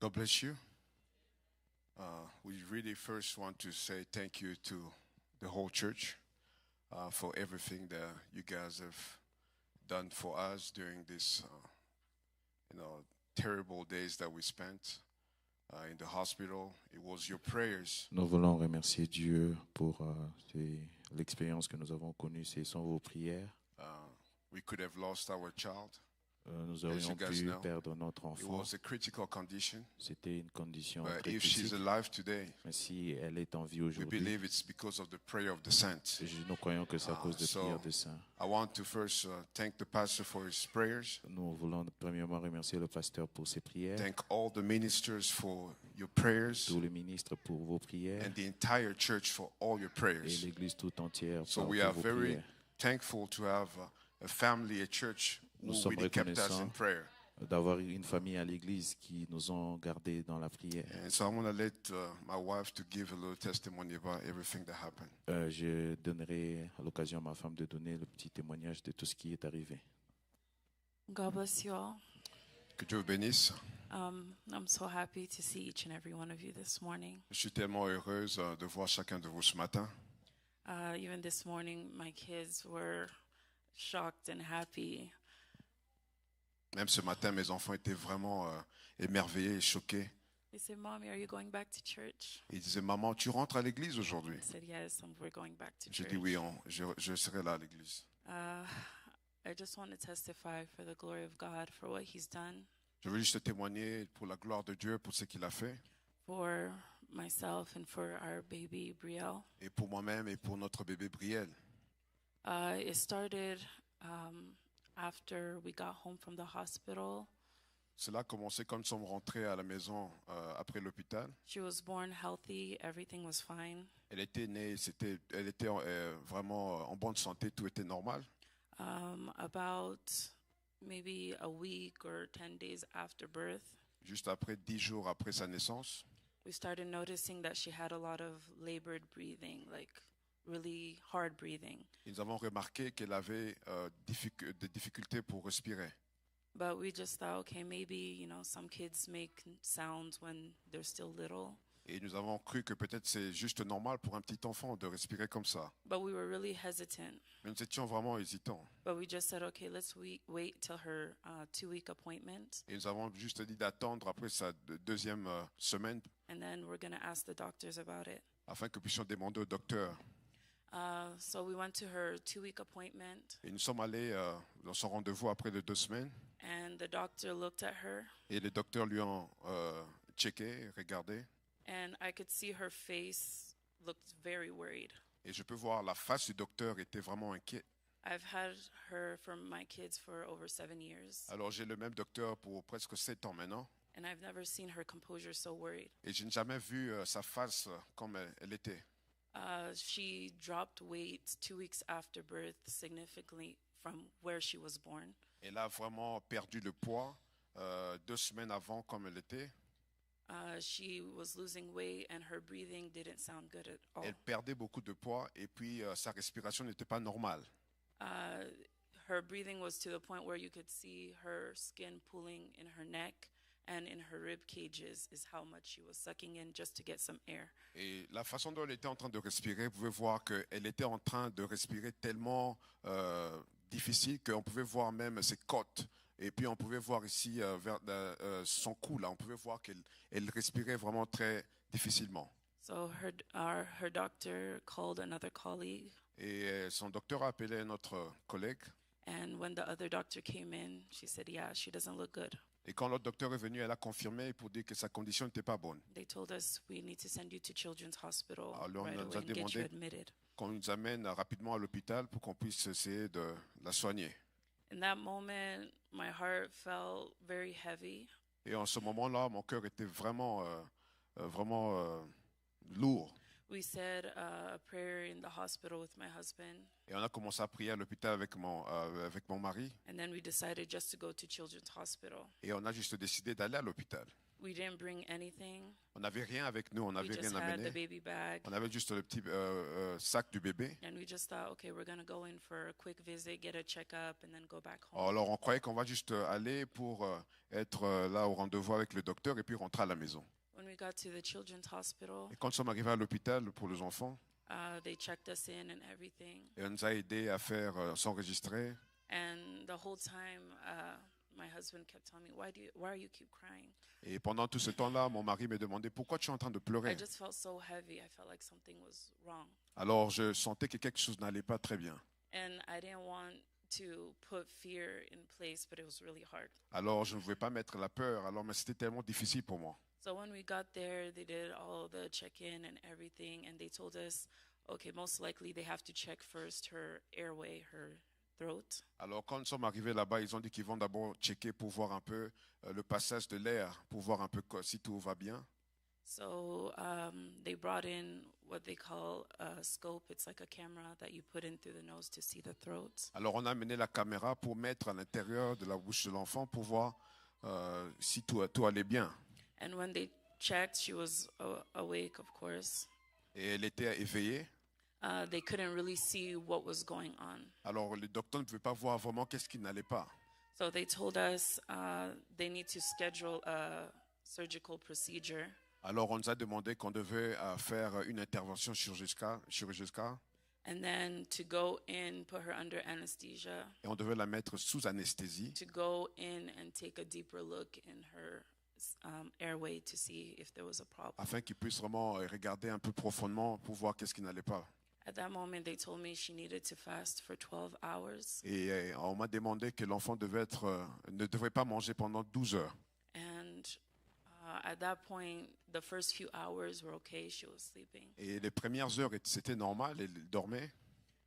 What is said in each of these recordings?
God bless you. We really first want to say thank you to the whole church for everything that you guys have done for us during this, terrible days that we spent in the hospital. It was your prayers. Nous voulons remercier Dieu pour l'expérience que nous avons connue. C'est sans vos prières. We could have lost our child. Nous aurions pu perdre notre It enfant. was a critical condition. C'était une condition But très if she's critique. alive today, Mais si elle est en vie we aujourd'hui, believe it's because of the prayer of the saints. nous croyons que c'est à cause des So, prières des saints. I want to first thank the pastor for his prayers. Nous voulons premièrement remercier le pasteur pour ses prières, Thank all the ministers for your prayers tous les ministres pour vos prières and the entire church for all your et prayers. l'Église tout entière So pour we are vos very prières. thankful to have a family, a church who Nous sommes really kept us in reconnaissants prayer. D'avoir une famille à l'Église qui nous ont gardés dans la prière. And so I want to let my wife to give a little testimony about everything that happened. Je donnerai à l'occasion à ma femme de donner le petit témoignage de tout ce qui est arrivé. God bless you all. Que Dieu vous bénisse. I'm so happy to see each and every one of you this morning. Je suis tellement heureuse de voir chacun de vous ce matin. Even this morning, my kids were shocked and happy. Même ce matin, mes enfants étaient vraiment émerveillés et choqués. They said, "Mommy, are you going back to church?" Ils disaient, maman, tu rentres à l'église aujourd'hui? I said, "Yes, we're going back to J'ai church." dit oui, je serai là à l'église. I just want to testify for the glory of God for what He's done Je veux juste témoigner pour la gloire de Dieu, pour ce qu'il a fait, for myself and for our baby Brielle. et pour moi-même et pour notre bébé Brielle. It started after we got home from the hospital. Cela a commencé quand nous sommes rentrés à la maison après l'hôpital. She was born healthy, everything was fine. Elle était née, elle était vraiment en bonne santé, tout était normal. About maybe a week or 10 days after birth, Juste après 10 jours après sa naissance, we started noticing that she had a lot of labored breathing, like really hard breathing. nous avons remarqué qu'elle avait des difficultés pour respirer. But we just thought, okay, maybe, some kids make sounds when they're still little. Et nous avons cru que peut-être c'est juste normal pour un petit enfant de respirer comme ça. But we were really hesitant. Mais nous étions vraiment hésitants. But we just said, okay, let's wait till her 2-week appointment. Et nous avons juste dit d'attendre après sa deuxième semaine And then we're going to ask the doctors about it. afin que nous puissions demander au docteur. So we went to her 2-week appointment. Et nous sommes allés dans son rendez-vous après de 2 semaines. And the doctor looked at her. Et les docteurs lui ont checké, regardé. And I could see her face looked very worried. Et je peux voir la face du docteur était vraiment inquiet. I've had her for my kids for over 7 years. Alors j'ai le même docteur pour presque 7 ans maintenant. And I've never seen her composure so worried. Et je n'ai jamais vu sa face comme elle était. She dropped weight 2 weeks after birth significantly from where she was born. Elle a vraiment perdu le poids 2 semaines avant comme elle était. She was losing weight and her breathing didn't sound good at all. Elle perdait beaucoup de poids et puis sa respiration n'était pas normale. Her breathing was to the point where you could see her skin pulling in her neck and in her rib cages is how much she was sucking in just to get some air. Et la façon dont elle était en train de respirer, vous pouvez voir qu'elle était en train de respirer tellement difficile qu'on pouvait voir même ses côtes. Et puis on pouvait voir ici vers son cou, là, on pouvait voir qu'elle respirait vraiment très difficilement. So her doctor called another colleague. Et son docteur a appelé un autre collègue. And when the other doctor came in, she said, yeah, she doesn't look good. Et quand l'autre docteur est venu, elle a confirmé pour dire que sa condition n'était pas bonne. They told us we need to send you to Children's Hospital Alors, right on nous away a and get you demandé admitted. qu'on nous amène rapidement à l'hôpital pour qu'on puisse essayer de la soigner. In that moment, my heart felt very heavy. Et en ce moment-là, mon cœur était vraiment lourd. We said a prayer in the hospital with my husband, Et on a commencé à prier à l'hôpital avec mon mari. and then we decided just to go to Children's Hospital. Et on a juste décidé d'aller à l'hôpital. We didn't bring anything. On n'avait rien avec nous, on We n'avait just rien had the amené. baby bag. On avait juste le petit sac du bébé. And we just thought, okay, we're going to go in for a quick visit, get a checkup, and then go back home. Alors on croyait qu'on va juste aller pour être là au rendez-vous avec le docteur et puis rentrer à la maison. When we got to the children's hospital, Et quand nous sommes arrivés à l'hôpital pour les enfants, they checked us in and everything. et on nous a aidés à faire s'enregistrer. And the whole time, my husband kept telling me, why are you keep crying? Et pendant tout ce temps-là, mon mari me demandait pourquoi tu es en train de I pleurer. just felt so heavy. I felt like something was wrong. Alors je sentais que quelque chose n'allait pas très bien. And I didn't want to put fear in place, but it was really hard. Alors je ne voulais pas mettre la peur, alors mais c'était tellement difficile pour moi. So when we got there, they did all the check-in and everything, and they told us, okay, most likely they have to check first her airway, her throat. Alors quand nous sommes arrivés là-bas, ils ont dit qu'ils vont d'abord checker pour voir un peu le passage de l'air, pour voir un peu si tout va bien. So they brought in what they call a scope. It's like a camera that you put in through the nose to see the throat. Alors on a amené la caméra pour mettre à l'intérieur de la bouche de l'enfant pour voir si tout allait bien. And when they checked, she was awake, of course. Et elle était éveillée. They couldn't really see what was going on. Alors le docteur ne pouvait pas voir vraiment qu'est-ce qui n'allait pas. So they told us they need to schedule a surgical procedure. Alors on nous a demandé qu'on devait faire une intervention chirurgicale And then to go in, put her under anesthesia, et on devait la mettre sous anesthésie to go in and take a deeper look in her airway to see if there was a problem. afin qu'il puisse vraiment regarder un peu profondément pour voir qu'est-ce qui n'allait pas. At that moment, they told me she needed to fast for 12 hours. Et on m'a demandé que l'enfant ne devrait pas manger pendant 12 heures. And at that point, the first few hours were okay. She was sleeping. Et les premières heures, c'était normal, elle dormait.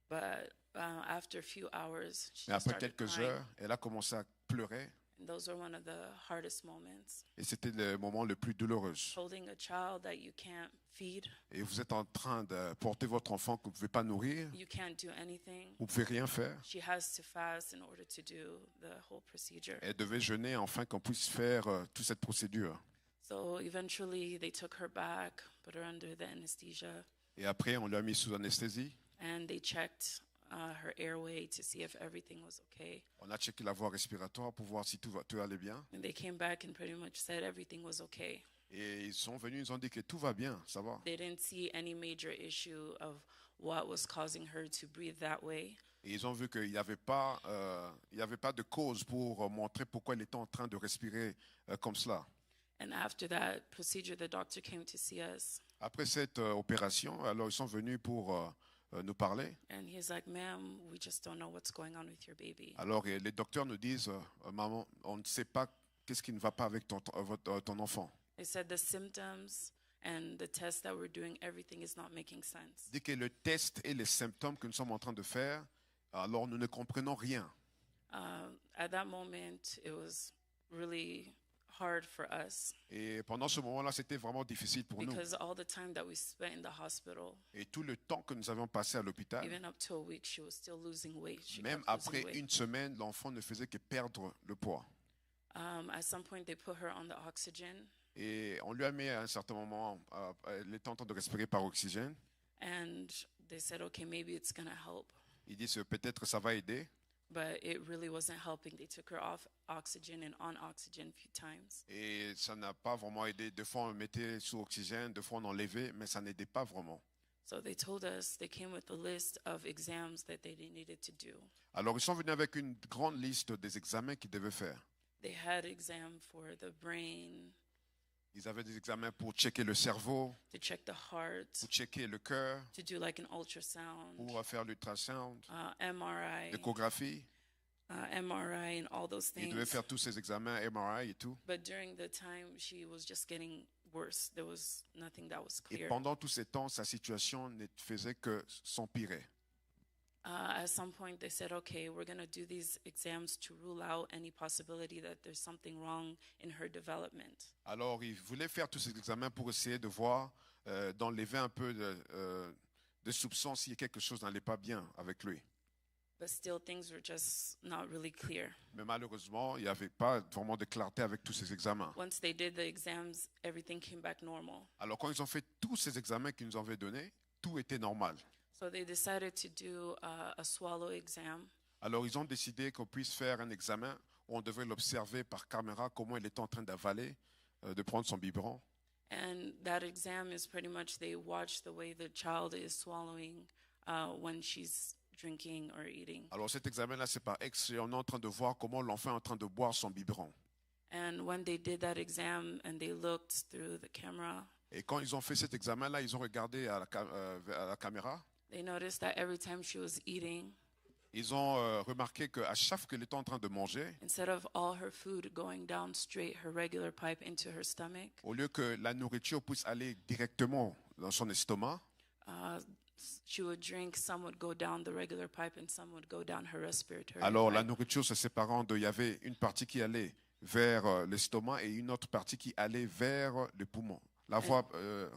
But after a few hours, she Mais just après started quelques crying. heures, elle a commencé à pleurer. And those were one of the hardest moments. Et c'était le moment le plus douloureux. Holding a child that you can't feed, Et vous êtes en train de porter votre enfant que vous ne pouvez pas nourrir, you can't do anything. vous ne pouvez rien faire. She has to fast in order to do the whole procedure. Elle devait jeûner afin qu'on puisse faire toute cette procédure. So eventually, they took her back, put her under the anesthesia, Et après, on l'a mis sous anesthésie. and they checked her airway to see if everything was okay. On a checké la voie respiratoire pour voir si tout allait bien. And they came back and pretty much said everything was okay. Et ils sont venus, ils ont dit que tout va bien, ça va. They didn't see any major issue of what was causing her to breathe that way. Et ils ont vu qu'il n'y avait pas, de cause pour montrer pourquoi elle était en train de respirer comme cela. And after that procedure, the doctor came to see us, Après cette opération, alors ils sont venus pour nous parler. and he's like, "Ma'am, we just don't know what's going on with your baby." Alors les docteurs nous disent, maman, on ne sait pas qu'est-ce qui ne va pas avec ton enfant. They said the symptoms and the tests that we're doing, everything is not making sense. Dès que le test et les symptômes que nous sommes en train de faire, alors nous ne comprenons rien. At that moment, it was really hard for us Et pendant ce moment-là, c'était vraiment difficile pour nous. because all the time that we spent in the hospital, Et tout le temps que nous avions passé à l'hôpital, even up to a week, she was still losing weight. She même kept losing après weight. une semaine, l'enfant ne faisait que perdre le poids. At some point, they put her on the oxygen, Et on lui a mis à un certain moment, elle était en train de respirer par oxygène. and they said, okay, maybe it's going to help. Ils disent peut-être ça va aider. But it really wasn't helping. They took her off oxygen and on oxygen a few times. Et ça n'a pas vraiment aidé. Deux fois on mettait sous oxygène, deux fois on enlevait, mais ça n'aidait pas vraiment. So they told us, they came with a list of exams that they needed to do. Alors ils sont venus avec une grande liste des examens qu'ils devaient faire. They had exam for the brain, Ils avaient des examens pour checker le cerveau, to check the heart, pour checker le cœur, to do like an ultrasound, pour faire l'ultrasound, MRI, l'échographie. MRI, and all those Ils devaient things. faire tous ces examens, MRI et tout. But during the time, she was just getting worse. There was nothing that was Et clear. pendant tous ces temps, sa situation ne faisait que s'empirer. At some point, they said, okay, we're going to do these exams to rule out any possibility that there's something wrong in her development. Alors, ils voulaient faire tous ces examens pour essayer de voir, d'enlever un peu de soupçon s'il y a quelque chose n'allait pas bien avec lui. but still things were just not really clear. Mais malheureusement, il n'y avait pas vraiment de clarté avec tous ces examens. Once they did the exams, everything came back normal. Alors quand ils ont fait tous ces examens qu'ils nous avaient donnés, tout était normal. So they decided to do a swallow exam. Alors ils ont décidé qu'on puisse faire un examen où on devait l'observer par caméra, comment il était en train d'avaler, de prendre son biberon. And that exam is pretty much they watch the way the child is swallowing when she's drinking or eating. Alors cet examen-là, c'est par X, et on est en train de voir comment l'enfant est en train de boire son biberon. And when they did that exam and they looked through the camera, Et quand ils ont fait cet examen-là, ils ont regardé à la caméra. they noticed that every time she was eating, Ils ont remarqué qu'à chaque fois qu'elle était en train de manger, instead of all her food going down straight her regular pipe into her stomach, au lieu que la nourriture puisse aller directement dans son estomac, she would drink, some would go down the regular pipe and some would go down her respiratory alors la pipe. nourriture se séparant de, il y avait une partie qui allait vers l'estomac et une autre partie qui allait vers le poumon, la voie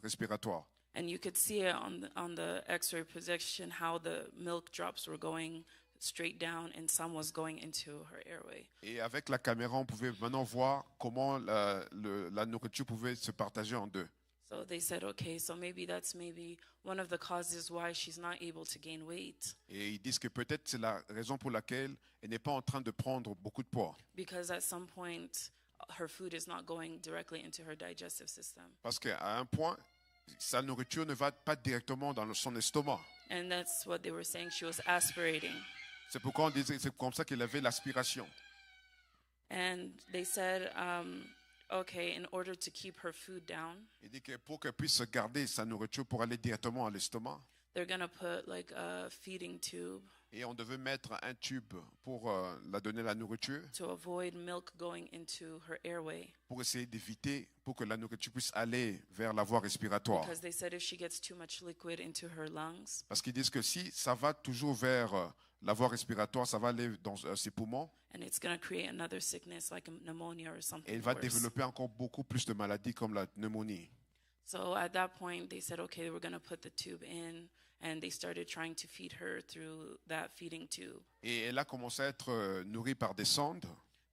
respiratoire. And you could see it on the x-ray projection how the milk drops were going straight down and some was going into her airway. Et avec la caméra, on pouvait maintenant voir comment la nourriture pouvait se partager en deux. So they said, okay, so that's maybe one of the causes why she's not able to gain weight, Et ils disent que peut-être c'est la raison pour laquelle elle n'est pas en train de prendre beaucoup de poids. because at some point her food is not going directly into her digestive system. Parce qu'à un point, sa nourriture ne va pas directement dans son estomac. And that's what they were saying, she was aspirating. C'est pourquoi on disait, c'est comme ça qu'elle avait l'aspiration. And they said, okay, in order to keep her food down, Il dit que pour qu'elle puisse garder sa nourriture pour aller directement à l'estomac, they're going to put like a feeding tube et on devait mettre un tube pour la donner la nourriture, to avoid milk going into her airway. pour essayer d'éviter, pour que la nourriture puisse aller vers la voie respiratoire. Because they said if she gets too much liquid into her lungs, Parce qu'ils disent que si ça va toujours vers la voie respiratoire, ça va aller dans ses poumons, and it's going to create another sickness like a pneumonia or et something il va worse. développer encore beaucoup plus de maladies comme la pneumonie. So at that point, they said, okay, we're going to put the tube in, and they started trying to feed her through that feeding tube. Et elle a commencé à être nourrie par des sondes.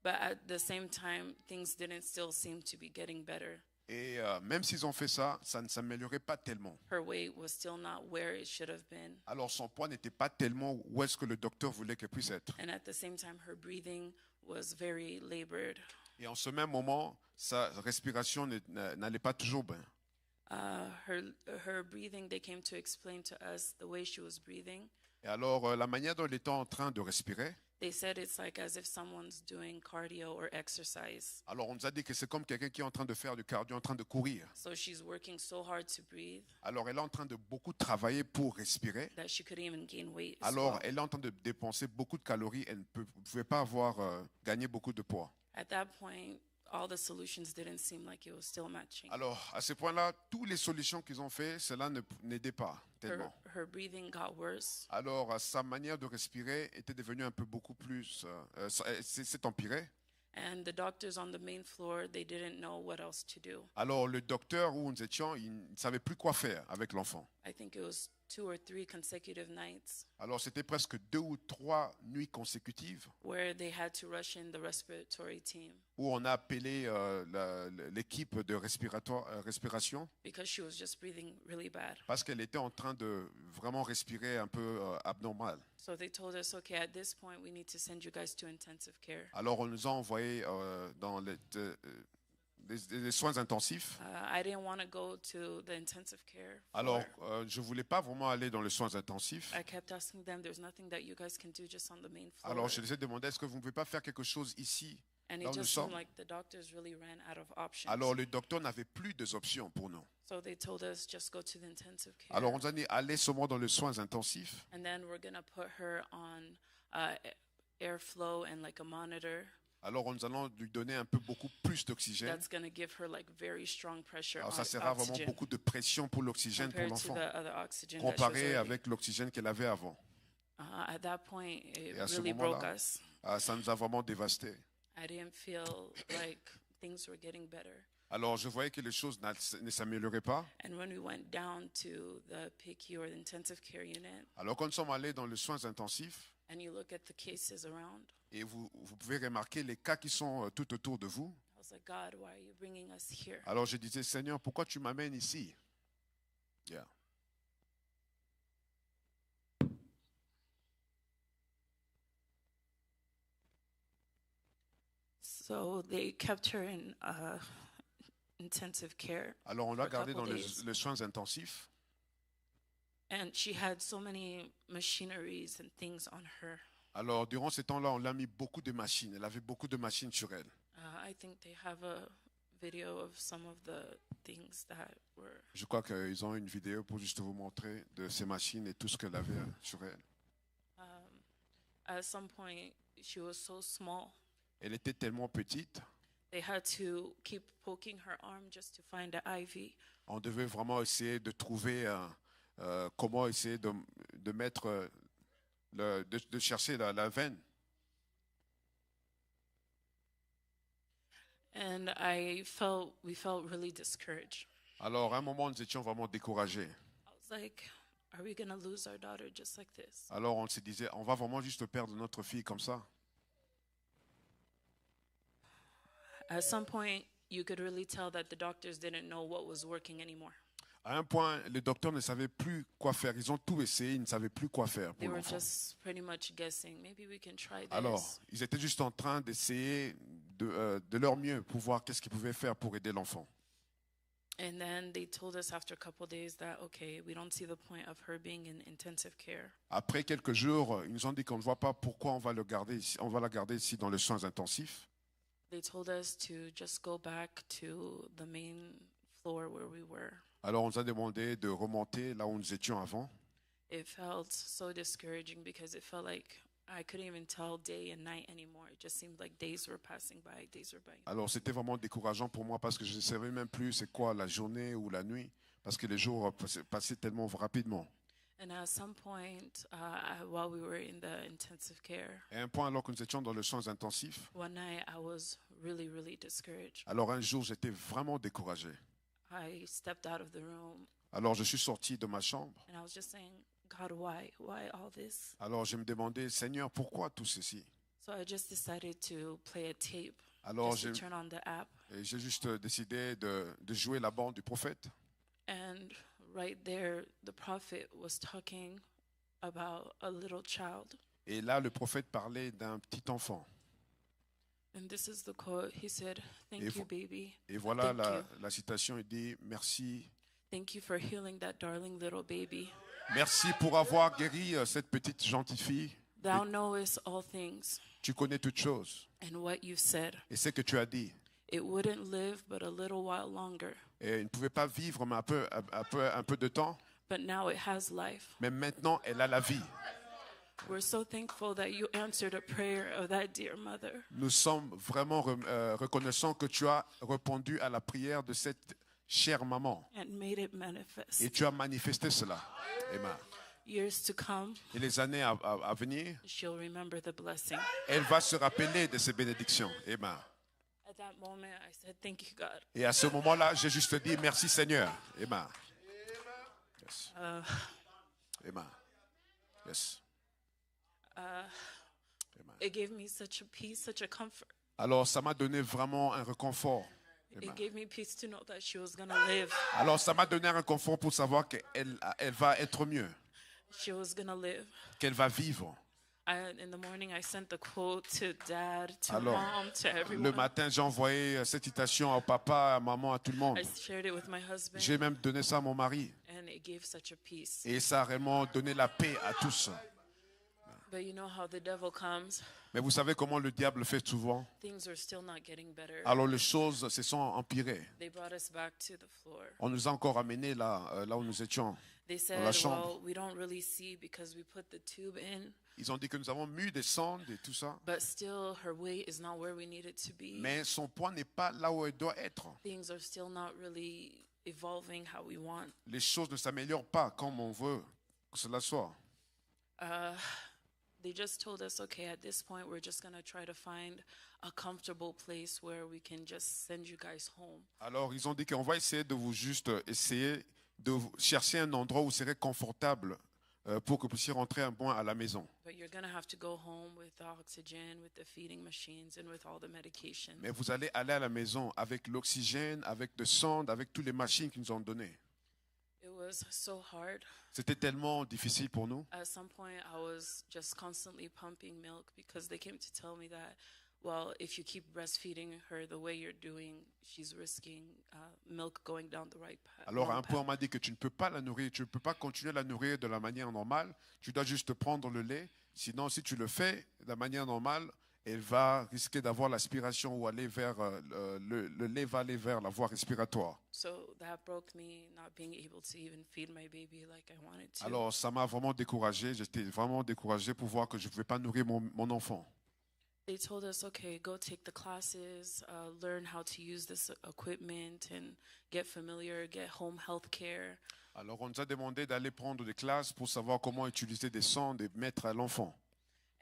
But at the same time, things didn't still seem to be getting better. Et même s'ils ont fait ça, ça ne s'améliorait pas tellement. Her weight was still not where it should have been. Alors son poids n'était pas tellement où est-ce que le docteur voulait qu'elle puisse être. And at the same time, her breathing was very labored. Et en ce même moment, sa respiration n'allait pas toujours bien. Her breathing, they came to explain to us the way she was breathing. Et alors la manière dont elle était en train de respirer, They said it's like as if someone's doing cardio or exercise. alors on nous a dit que c'est comme quelqu'un qui est en train de faire du cardio, en train de courir. So she's working so hard to breathe Alors elle est en train de beaucoup travailler pour respirer. that she could even gain weight as Alors well. elle est en train de dépenser beaucoup de calories. Elle ne pouvait pas avoir gagné beaucoup de poids. At that point, all the solutions didn't seem like it was still matching. Alors à ce point-là, toutes les solutions qu'ils ont fait, cela n'aidait pas tellement. Her breathing got worse. Alors sa manière de respirer était devenue un peu beaucoup plus, c'est empiré. And the doctors on the main floor, they didn't know what else to do. Alors le docteur où nous étions, il ne savait plus quoi faire avec l'enfant. I think it was 2 or 3 consecutive nights Alors c'était presque 2 ou 3 nuits consécutives where they had to rush in the respiratory team où on a appelé l'équipe de respiration because she was just breathing really bad. parce qu'elle était en train de vraiment respirer un peu abnormal. So they told us, okay, at this point, we need to send you guys to intensive care. Alors on nous a envoyés dans les soins intensifs. I didn't want to go to the intensive care. Alors je voulais pas vraiment aller dans les soins intensifs. I kept asking them, there's nothing that you guys can do just on the main floor. Alors je les ai demandé, est-ce que vous ne pouvez pas faire quelque chose ici? And là où it nous just sommes. seemed like the doctors really ran out of options. Alors le docteur n'avait plus d'options pour nous. So they told us, just go to the intensive care. Alors on nous a dit, allez seulement dans les soins intensifs. And then we're going to put her on airflow and like a monitor Alors nous allons lui donner un peu beaucoup plus d'oxygène. that's going to give her like very strong pressure Alors on ça sera vraiment oxygen beaucoup de pression pour l'oxygène pour compared to l'enfant, the other oxygen that she was comparé already. avec l'oxygène qu'elle avait avant. At that point, it Et à ce really broke moment-là, us. Ça nous a vraiment dévastés. I didn't feel like things were getting better. Alors je voyais que les choses ne s'amélioraient pas. And when we went down to the PICU or the intensive care unit, Alors quand nous sommes allés dans les soins intensifs, and you look at the cases around. Et vous pouvez remarquer les cas qui sont tout autour de vous. I was like, God, why are you bringing us here? Alors je disais, Seigneur, pourquoi tu m'amènes ici? Yeah. So they kept her in intensive care, Alors on l'a For a gardée dans couple days. les soins intensifs. and she had so many machineries and things on her. Alors durant ces temps-là, on l'a mis beaucoup de machines. Elle avait beaucoup de machines sur elle. I think they have a video of some of the things that were. Je crois qu'ils ont une vidéo pour juste vous montrer de ces machines et tout ce qu'elle avait sur elle. At some point, she was so small. Elle était tellement petite, They had to keep poking her arm just to find an IV. on devait vraiment essayer de trouver comment essayer de mettre, de chercher la veine. And we felt really discouraged. Alors à un moment, nous étions vraiment découragés. I was like, are we going to lose our daughter just like this? Alors on se disait, on va vraiment juste perdre notre fille comme ça. At some point, you could really tell that the doctors didn't know what was working anymore. À un point, les docteurs ne savaient plus quoi faire. Ils ont tout essayé, ils ne savaient plus quoi faire They pour were l'enfant. just pretty much guessing. Maybe we can try this. Alors, ils étaient juste en train d'essayer de leur mieux pour voir qu'est-ce qu'ils pouvaient faire pour aider l'enfant. And then they told us after a couple days that, okay, we don't see the point of her being in intensive care. Après quelques jours, ils nous ont dit qu'on ne voit pas pourquoi on va le garder ici, on va la garder ici dans les soins intensifs. They told us to just go back to the main floor where we were. Alors, on nous a demandé de remonter là où nous étions avant. It felt so discouraging because it felt like I couldn't even tell day and night anymore. It just seemed like days were passing by, days were by. Alors, c'était vraiment décourageant pour moi parce que je ne savais même plus c'est quoi la journée ou la nuit parce que les jours passaient tellement rapidement. And at some point, while we were in the intensive care, Et à un point, alors que nous étions dans les soins intensifs, one night I was really, really discouraged. alors un jour, j'étais vraiment découragé. I stepped out of the room Alors, je suis sorti de ma chambre. and I was just saying, God, why? Why all this? Alors, je me demandais, Seigneur, pourquoi tout ceci? So I just decided to play a tape, Alors, just to turn on the app. j'ai juste décidé de jouer la bande du prophète. And right there, the prophet was talking about a little child. Et là, le prophète parlait d'un petit enfant. And this is the quote. He said, Et thank you, vo- baby. Et voilà Thank you. la citation, il dit, merci. Thank you for healing that darling little baby. Merci pour avoir guéri cette petite gentille fille. Thou knowest all things. Tu connais toutes choses. And what you said, Et c'est que tu as dit. it wouldn't live but a little while longer. Et il ne pouvait pas vivre mais un peu de temps. But now it has life. Mais maintenant, elle a la vie. We're so thankful that you answered a prayer of that dear mother. Nous sommes vraiment reconnaissants que tu as répondu à la prière de cette chère maman. And made it manifest. Et tu as manifesté cela. Amen. Years to come, Et les années à venir, she'll remember the blessing. elle va se rappeler de ces bénédictions. Amen. At that moment, I said, thank you, God. Et à ce moment-là, j'ai juste dit merci Seigneur. Amen. Yes. Amen. Yes. Amen. It gave me such a peace, such a comfort. Alors, ça m'a donné vraiment un réconfort. Amen. It gave me peace to know that she was going to live. Alors, ça m'a donné un réconfort pour savoir qu'elle va être mieux, She was going to live. qu'elle va vivre. In the morning, I sent the quote to dad, to Alors, mom, to le everyone. matin, j'ai envoyé cette citation au papa, à maman, à tout le monde. I shared it with my husband, J'ai même donné ça à mon mari. and it gave such a peace. Et ça a vraiment donné la paix à tous. But you know how the devil comes. Mais vous savez comment le diable fait souvent? Things are still not getting better. Alors les choses se sont empirées. They brought us back to the floor. On nous a encore amenés là où nous étions. They Dans la said, chambre. well, we don't really see because we put the tube in, Ils ont dit que nous avons mis des sondes et tout ça. but still her weight is not where we need it to be. Mais son poids n'est pas là où elle doit être. Things are still not really evolving how we want. Les choses ne s'améliorent pas comme on veut que cela soit. They just told us, okay, at this point, we're just going to try to find a comfortable place where we can just send you guys home. Alors ils ont dit qu'on va essayer de vous juste essayer de chercher un endroit où vous serez confortable pour que vous puissiez rentrer un point à la maison. But you're going to have to go home with the oxygen, with the feeding machines, and with all the medication. Mais vous allez aller à la maison avec l'oxygène, avec le sonde, avec toutes les machines qu'ils nous ont données. It was so hard. C'était tellement difficile pour nous. At some point, I was just constantly pumping milk because they came to tell me that, well, if you keep breastfeeding her the way you're doing, she's risking milk going down the right path. Alors à un point, on m'a dit que tu ne peux pas la nourrir, tu ne peux pas continuer à la nourrir de la manière normale. Tu dois juste prendre le lait. Sinon, si tu le fais de la manière normale, elle va risquer d'avoir l'aspiration ou aller vers le lait va aller vers la voie respiratoire. So that broke me, not being able to even feed my baby like I wanted to. Alors ça m'a vraiment découragé. J'étais vraiment découragé pour voir que je ne pouvais pas nourrir mon enfant. They told us, okay, go take the classes, learn how to use this equipment, and get familiar, get home health care. Alors on nous a demandé d'aller prendre des classes pour savoir comment utiliser des sondes et mettre à l'enfant.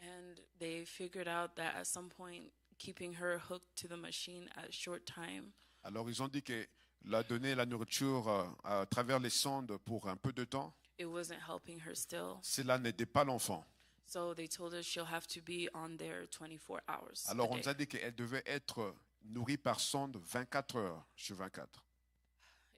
And they figured out that at some point, keeping her hooked to the machine at a short time Alors ils ont dit que la donner la nourriture à travers les sondes pour un peu de temps, it wasn't helping her still. cela n'aidait pas l'enfant. So they told us she'll have to be on there 24 hours. Alors a on nous day. a dit qu'elle devait être nourrie par sonde 24 heures sur 24.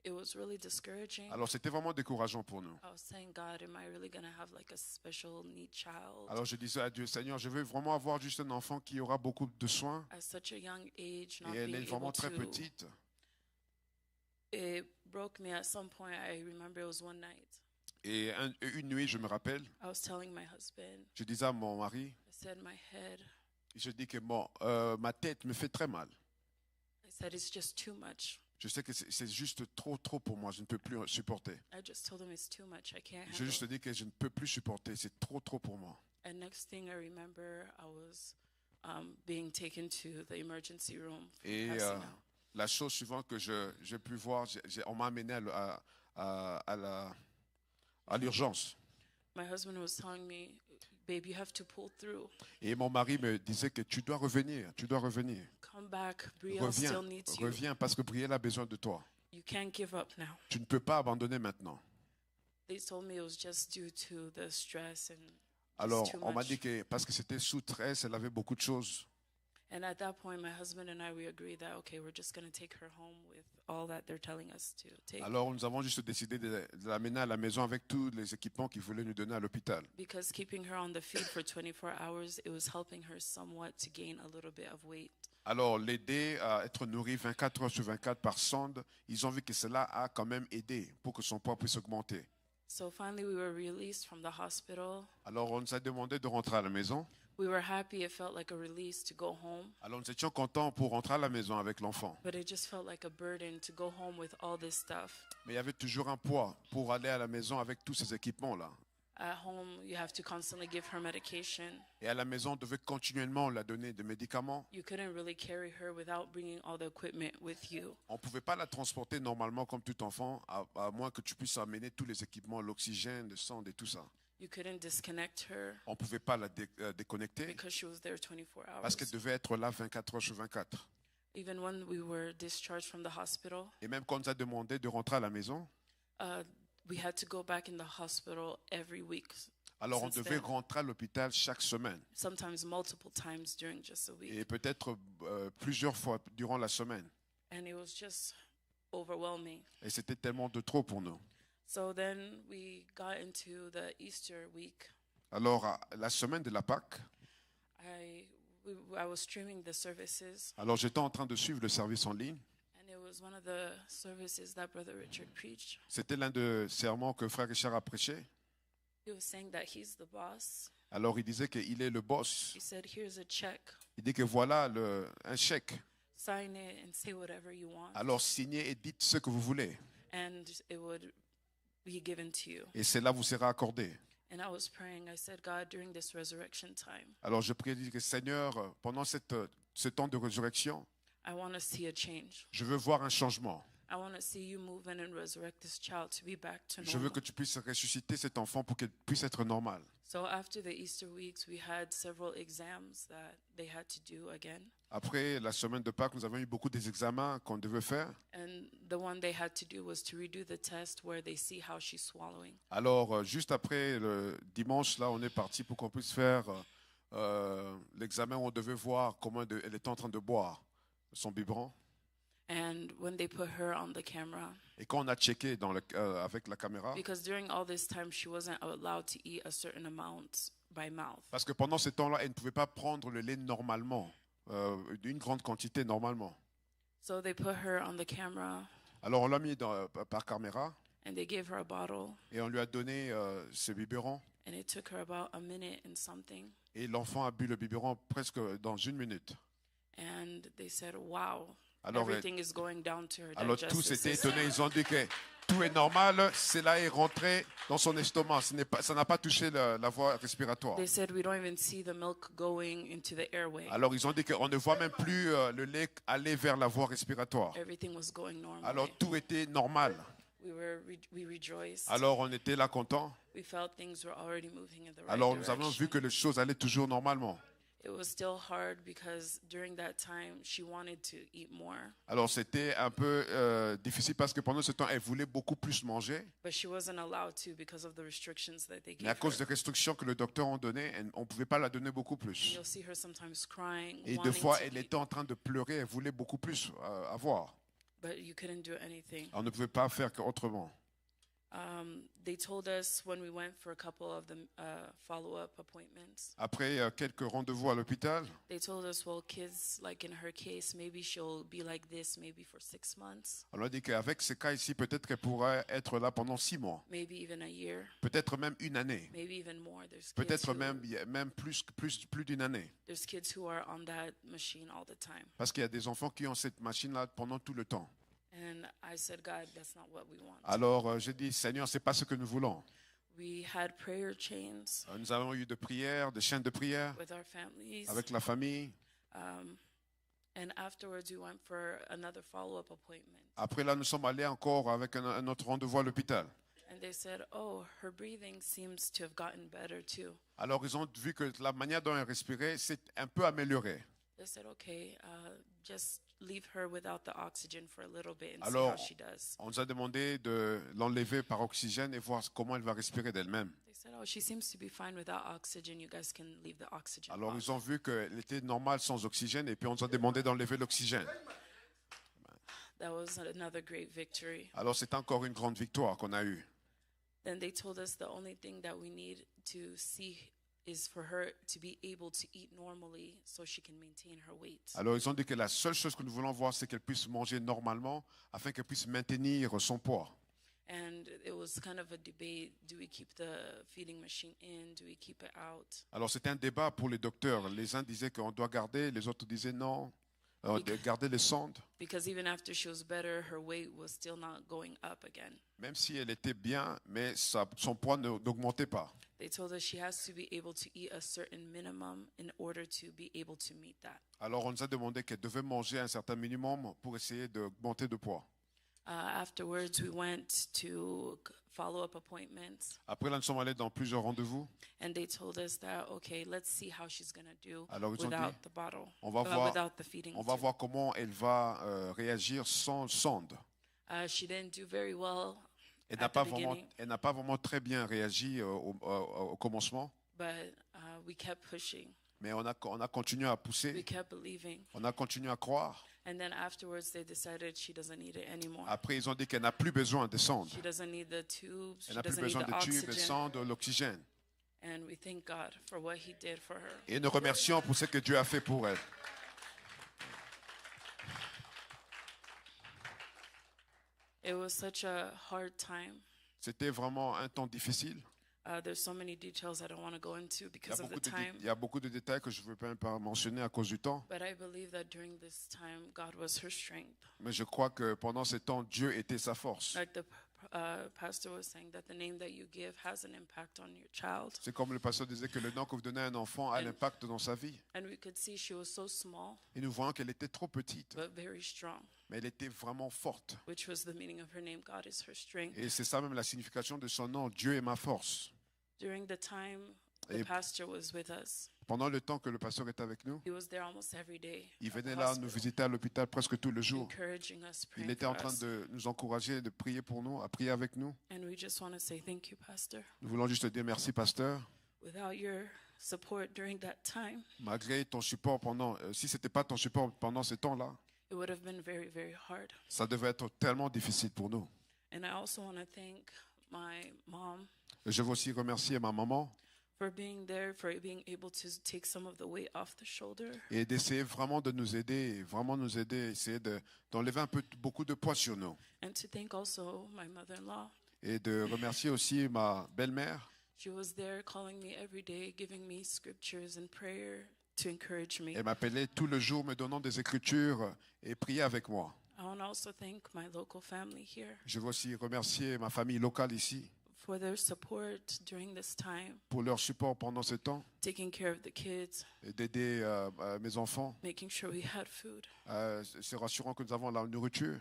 It was really discouraging. Alors c'était vraiment décourageant pour nous. I was saying, God, am I really going to have like a special need child Alors je disais à Dieu, Seigneur, je veux vraiment avoir juste un enfant qui aura beaucoup de soins. at such a young age, not Et elle being est vraiment able très to. petite. It broke me at some point. I remember it was one night. Et une nuit, je me rappelle, I was telling my husband, je disais à mon mari, I said, my head, je dis que ma tête me fait très mal. I said, it's just too much. Je sais que c'est juste trop pour moi, je ne peux plus supporter. I just told him it's too much. I can't Je juste handle. dis que je ne peux plus supporter, c'est trop pour moi. And next thing I remember, I was being taken to the emergency room for Et passing out. la chose suivante que j'ai pu voir, on m'a amené à l'urgence. My husband was telling me, babe, you have to pull through. Et mon mari me disait que tu dois revenir. Come back. Brielle still needs you. Reviens parce que Brielle a besoin de toi. You can't give up now. Tu ne peux pas abandonner maintenant. They told me it was just due to the stress and Alors, just too on m'a much. dit que parce que c'était sous stress, elle avait beaucoup de choses. And at that point, my husband and I, we agreed that, okay, we're just going to take her home with all that they're telling us to take. Alors, nous avons juste décidé de l'amener à la maison avec tous les équipements qu'ils voulaient nous donner à l'hôpital. Because keeping her on the feed for 24 hours, it was helping her somewhat to gain a little bit of weight. Alors, l'aider à être nourri 24 heures sur 24 par sonde, ils ont vu que cela a quand même aidé pour que son poids puisse augmenter. So finally, we were released from the hospital. Alors, on nous a demandé de rentrer à la maison. We were happy. It felt like a release to go home, Alors, nous étions contents pour rentrer à la maison avec l'enfant. but it just felt like a burden to go home with all this stuff. Mais il y avait toujours un poids pour aller à la maison avec tous ces équipements-là. At home, you have to constantly give her medication. Et à la maison, on devait continuellement la donner des médicaments. You couldn't really carry her without bringing all the equipment with you. On ne pouvait pas la transporter normalement comme tout enfant, à moins que tu puisses amener tous les équipements, l'oxygène, le sonde et tout ça. You couldn't disconnect her On ne pouvait pas la déconnecter because she was there 24 parce qu'elle hours. devait être là 24 heures sur 24. Even when we were discharged from the hospital, Et même quand on nous a demandé de rentrer à la maison, we had to go back in the hospital every week, alors on Since devait then. rentrer à l'hôpital chaque semaine. sometimes multiple times during just a week. Et peut-être plusieurs fois durant la semaine. And it was just overwhelming. Et c'était tellement de trop pour nous. So then we got into the Easter week. Alors, à la semaine de la Pâque, I was streaming the services, alors j'étais en train de suivre le service en ligne. and it was one of the services that Brother Richard preached. C'était l'un des sermons que Frère Richard a prêché. He was saying that he's the boss. Alors il disait qu'il est le boss. He said, here's a check. Il dit que voilà un chèque. Sign it and say whatever you want. Alors signez et dites ce que vous voulez. And it would be given to you. Et cela vous sera accordé. And I was praying. I said, God, during this resurrection time, Alors je prie que Seigneur, pendant ce temps de résurrection, I want to see a change. je veux voir un changement. I want to see you move in and resurrect this child to be back to Je veux normal. que tu puisses ressusciter cet enfant pour qu'il puisse être normal. So after the Easter weeks, we had several exams that they had to do again. Après la semaine de Pâques, nous avons eu beaucoup d'examens qu'on devait faire. And the one they had to do was to redo the test where they see how she's swallowing. Alors, juste après le dimanche, là, on est parti pour qu'on puisse faire l'examen où on devait voir comment elle était en train de boire son biberon. And when they put her on the camera, Et quand on a checké avec la caméra, because during all this time she wasn't allowed to eat a certain amount by mouth. parce que pendant ce temps-là, elle ne pouvait pas prendre le lait normalement, d'une grande quantité normalement. So they put her on the camera Alors, on l'a mis par caméra and they gave her a bottle, et on lui a donné ce biberon. and it took her about a minute and something. Et l'enfant a bu le biberon presque dans 1 minute. And they said, wow, Alors, everything is going down to her alors tous digestive étaient system. étonnés, ils ont dit que tout est normal, cela est rentré dans son estomac, ça n'a pas touché la voie respiratoire. They said, we don't even see the milk going into the airway. Alors ils ont dit qu'on ne voit même plus le lait aller vers la voie respiratoire. Everything was going normally. Alors tout était normal. We rejoiced. Alors on était là contents. We felt things were already moving in the right Alors nous avons direction. vu que les choses allaient toujours normalement. It was still hard because during that time she wanted to eat more, Alors c'était un peu difficile parce que pendant ce temps, elle voulait beaucoup plus manger. but she wasn't allowed to because of the restrictions that they Mais à gave cause des her. restrictions que le docteur a données, on ne pouvait pas la donner beaucoup plus. You'll see her sometimes crying, Et deux wanting fois, to elle eat, était en train de pleurer, elle voulait beaucoup plus avoir. but you couldn't do anything. On ne pouvait pas faire autrement. They told us when we went for a couple of the follow-up appointments, Après quelques rendez-vous à l'hôpital, they told us, well, kids, like in her case, maybe she'll be like this maybe for 6 months, on a dit qu'avec ces cas ici, peut-être qu'elle pourrait être là pendant 6 mois, maybe even a year, peut-être même 1 année, maybe even more. There's kids peut-être who, même plus d'1 année. there's kids who are on that machine all the time. Parce qu'il y a des enfants qui ont cette machine-là pendant tout le temps. And I said, God, that's not what we want. Alors j'ai dit, Seigneur, c'est pas ce que nous voulons. We had prayer chains Nous avons eu de prières, des chaînes de prière with our families. avec la famille. And afterwards, we went for another follow-up appointment. Après là, nous sommes allés encore avec un autre rendez-vous à l'hôpital. And they said, oh, her breathing seems to have gotten better too. Alors ils ont vu que la manière dont elle respirait s'est un peu améliorée. They said, okay, just leave her without the oxygen for a little bit and Alors, see how she does. on nous a demandé de l'enlever par oxygène et voir comment elle va respirer d'elle-même. They said, oh, she seems to be fine without oxygen. You guys can leave the oxygen Alors off. ils ont vu qu'elle était normale sans oxygène et puis on nous a demandé d'enlever l'oxygène. That was another great victory. Alors c'est encore une grande victoire qu'on a eue. Then they told us the only thing that we need to see is for her to be able to eat normally so she can maintain her weight. Alors ils ont dit que la seule chose que nous voulons voir, c'est qu'elle puisse manger normalement afin qu'elle puisse maintenir son poids. And it was kind of a debate. Do we keep the feeding machine in? Do we keep it out? Alors c'était un débat pour les docteurs. Les uns disaient qu'on doit garder, les autres disaient non, de garder les sondes. Because even after she was better, her weight was still not going up again. Même si elle était bien, mais son poids n'augmentait pas. They told us she has to be able to eat a certain minimum in order to be able to meet that. Alors on nous a demandé qu'elle devait manger un certain minimum pour essayer d'augmenter de poids. Afterwards, we went to follow-up appointments, Après là, nous sommes allés dans plusieurs rendez-vous. and they told us that, okay, let's see how she's going to do Alors, ils ont without dit, the bottle, on va voir- without the feeding On va tube. voir comment elle va réagir sans sonde. She didn't do very well Elle at n'a the pas vraiment, beginning, elle n'a pas vraiment très bien réagi au commencement, but we kept pushing. mais on a continué à We pousser, kept believing. on a continué à croire. And then afterwards, they decided she doesn't need it anymore. Après, ils ont dit qu'elle n'a plus besoin de sonde. She doesn't need the tubes. Elle She n'a plus doesn't need besoin the de tubes, de oxygen. sonde, de l'oxygène. And we thank God for what He did for her. Et nous remercions pour ce que Dieu a fait pour elle. It was such a hard time. C'était vraiment un temps difficile. There's so many details I don't want to go into Il y a because of beaucoup the de, time. il y a beaucoup de détails que je ne veux même pas mentionner à cause du temps. But I believe that during this time, God was her strength. Mais je crois que pendant ce temps, Dieu était sa force. Like the pastor was saying, that the name that you give has an impact on your child. C'est comme le pasteur disait que le nom que vous donnez à un enfant a l'impact dans sa vie. And we could see she was so small, Et nous voyons qu'elle était trop petite, but very strong, mais elle était vraiment forte. which was the meaning of her name. God is her strength. Et c'est ça même la signification de son nom, Dieu est ma force. During the time the Et- pastor was with us, Pendant le temps que le pasteur était avec nous, he was there almost every day. il at the venait là nous hospital, visiter à l'hôpital presque tous les jours. encouraging us, Il praying était for en train us. de nous encourager, de prier pour nous, à prier avec nous. And we just want to say thank you, Pastor. Nous voulons juste te dire merci, pasteur. Without your support during that time, Malgré ton support si c'était pas ton support pendant ce temps-là, it would have been very, very hard. ça devait être tellement difficile pour nous. And I also want to thank my mom Et je veux aussi remercier ma maman for being there, for being able to take some of the weight off the shoulder. et d'essayer vraiment de nous aider, essayer d'enlever beaucoup de poids sur nous. And to thank also my mother-in-law. Et de remercier aussi ma belle-mère. She was there calling me every day, giving me scriptures and prayer to encourage me. Elle m'appelait tout le jour, me donnant des écritures et priait avec moi. I want to also thank my local family here Je veux aussi remercier ma famille locale ici for their support during this time, pour leur support pendant ce temps taking care of the kids, et d'aider mes enfants. making sure we had food. C'est rassurant que nous avons la nourriture.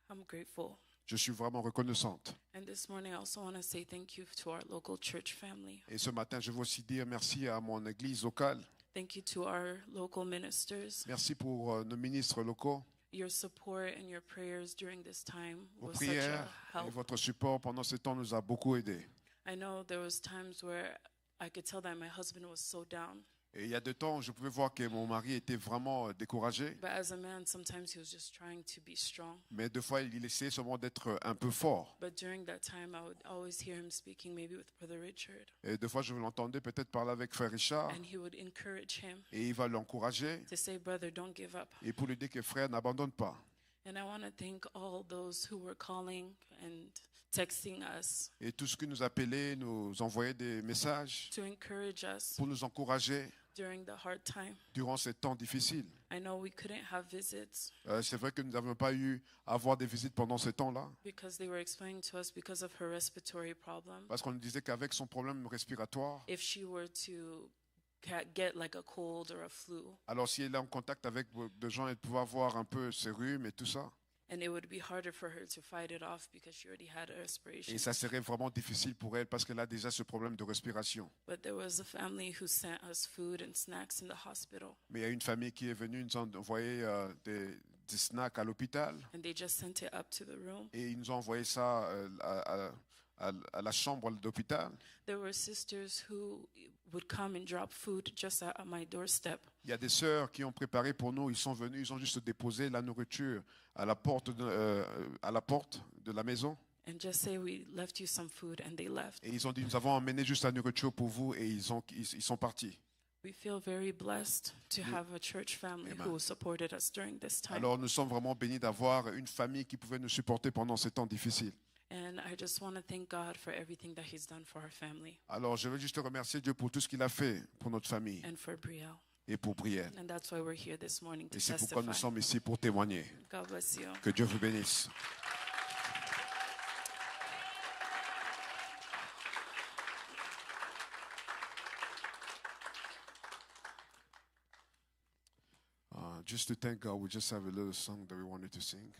I'm grateful. Je suis vraiment reconnaissante. And this morning, I also want to say thank you to our local church family. Et ce matin, je veux aussi dire merci à mon église locale. Thank you to our local ministers. Merci pour nos ministres locaux. Your support and your prayers during this time Vos was such prières a et help. votre support pendant ce temps nous a beaucoup aidés. I know there was times where I could tell that my husband was so down. Et il y a 2 temps, je pouvais voir que mon mari était vraiment découragé. But as a man, sometimes he was just trying to be strong. Mais 2 fois, il essayait seulement d'être un peu fort. But during that time, I would always hear him speaking, maybe with Brother Richard, Et 2 fois, je l'entendais peut-être parler avec frère Richard. and he would encourage him Et il va l'encourager. to say, "Brother, don't give up." Et pour lui dire que frère, n'abandonne pas. And I want to thank all those who were calling and texting us Et tout ce qui nous appelait, nous envoyait des messages to encourage us pour nous encourager during the hard time. durant ces temps difficiles. I know we couldn't have visits C'est vrai que nous n'avons pas eu à avoir des visites pendant ce temps-là. because they were explaining to us because of her respiratory problem. Parce qu'on nous disait qu'avec son problème respiratoire, If she were to get like a cold or a flu, alors si elle est en contact avec des gens, elle pouvait avoir un peu ses rhumes et tout ça. and it would be harder for her to fight it off because she already had a respiration. Et ça serait vraiment difficile pour elle parce qu'elle a déjà ce problème de respiration. But there was a family who sent us food and snacks in the hospital, Mais il y a une famille qui est venue nous a envoyé des snacks à l'hôpital and they just sent it up to the room. et ils nous ont envoyé ça à la chambre d'hôpital. There were sisters who would come and drop food just at my doorstep. Il y a des sœurs qui ont préparé pour nous. Ils sont venus, ils ont juste déposé la nourriture à la porte de la maison. And just say, "We left you some food," and they left. Et ils ont dit, nous avons emmené juste la nourriture pour vous et ils sont partis. We feel very blessed to have a church family Amen. who supported us during this time. Alors nous sommes vraiment bénis d'avoir une famille qui pouvait nous supporter pendant ces temps difficiles. And I just want to thank God for everything that He's done for our family Alors je veux juste remercier Dieu pour tout ce qu'il a fait pour notre famille and for Brielle. et pour Brielle. And that's why we're here this morning to Et c'est pourquoi nous testify. sommes ici pour témoigner. God bless you. Que Dieu vous bénisse. Just to thank God, we just have a little song that we wanted to sing.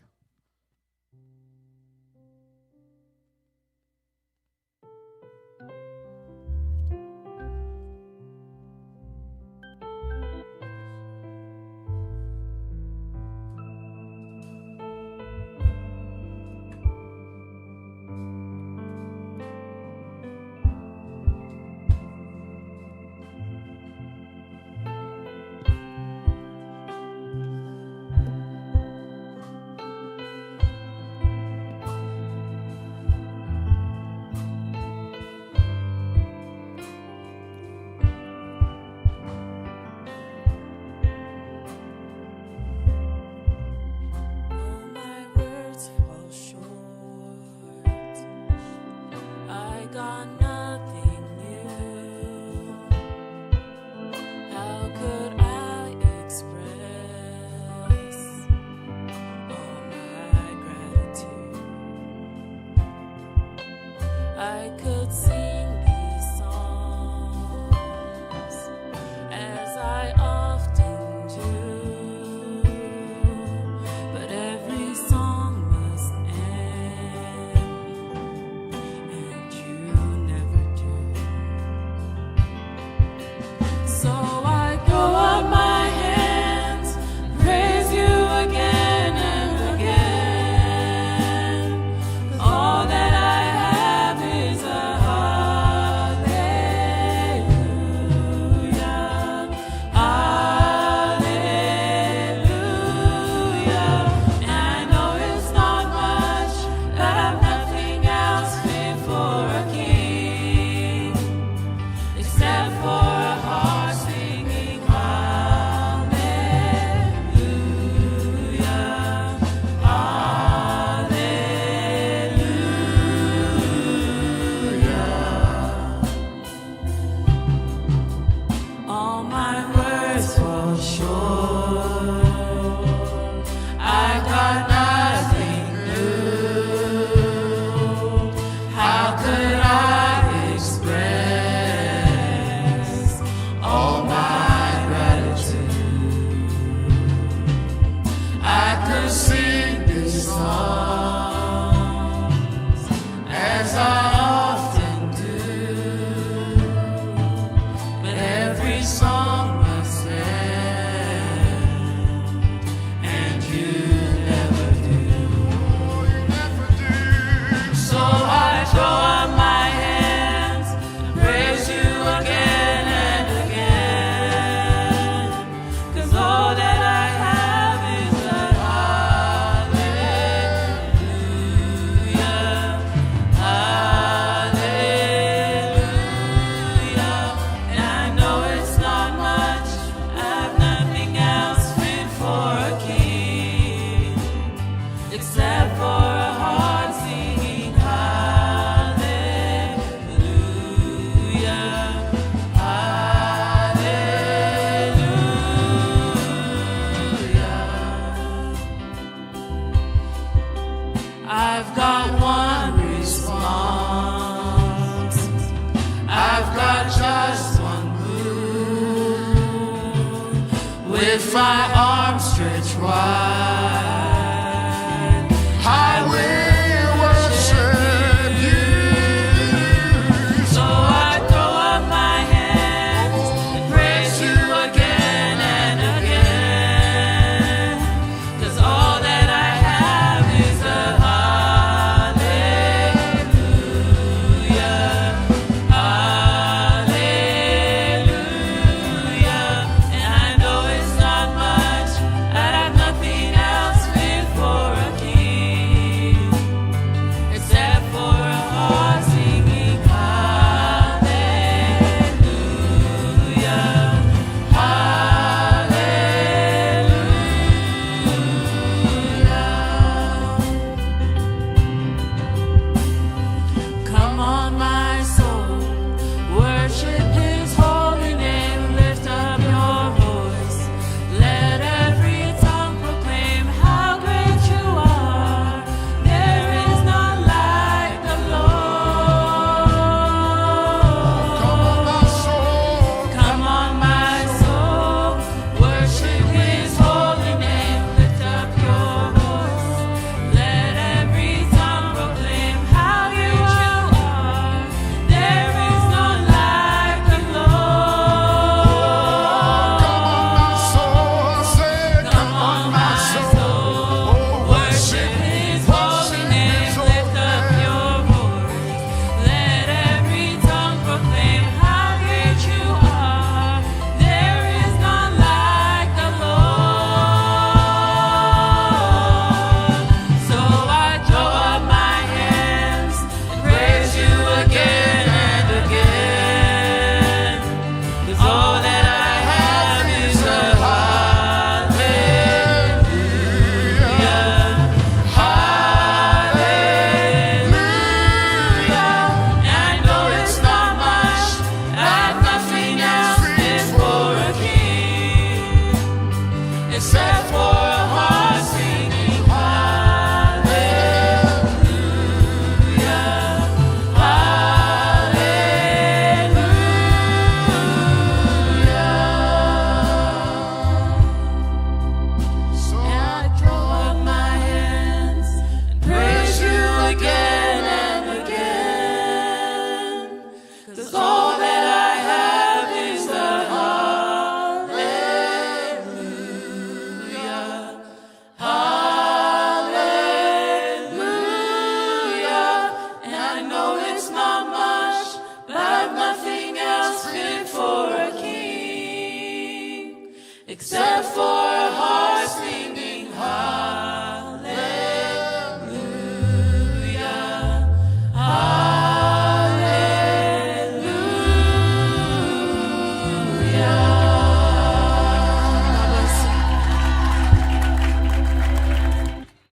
All my words fall short. I got nothing new. How could I express all my gratitude? I could sing these songs as I often do. But every song must end, and you never do. So I I've got one response. I've got just one move. With my arms